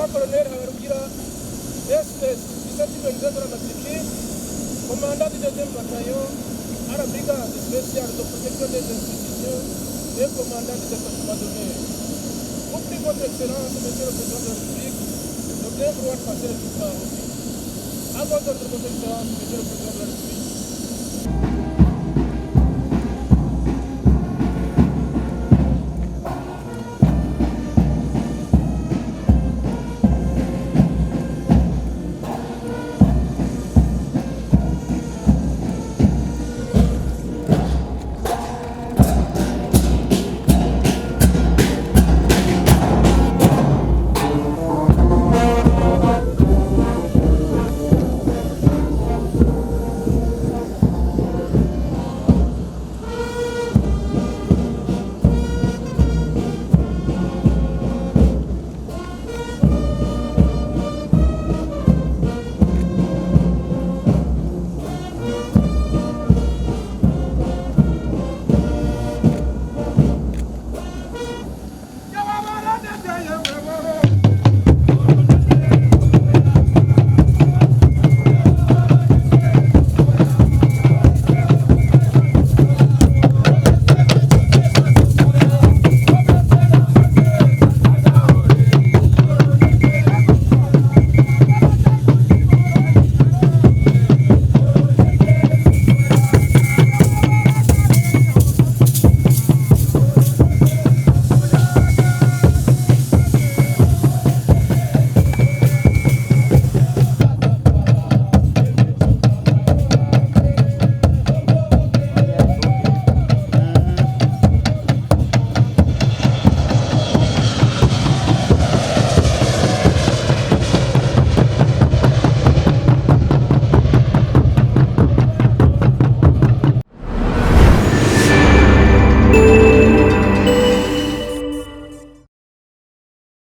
Lieutenant-colonel Habarugira, SS 1722 de la matricule, commandant du 2e bataillon à la brigade spéciale de protection des institutions et commandant du département de mer. Vous prie votre Excellence, Monsieur le Président de la République, de bien vouloir passer le pouvoir aussi. À votre ordre, votre Excellence, Monsieur le Président de la République.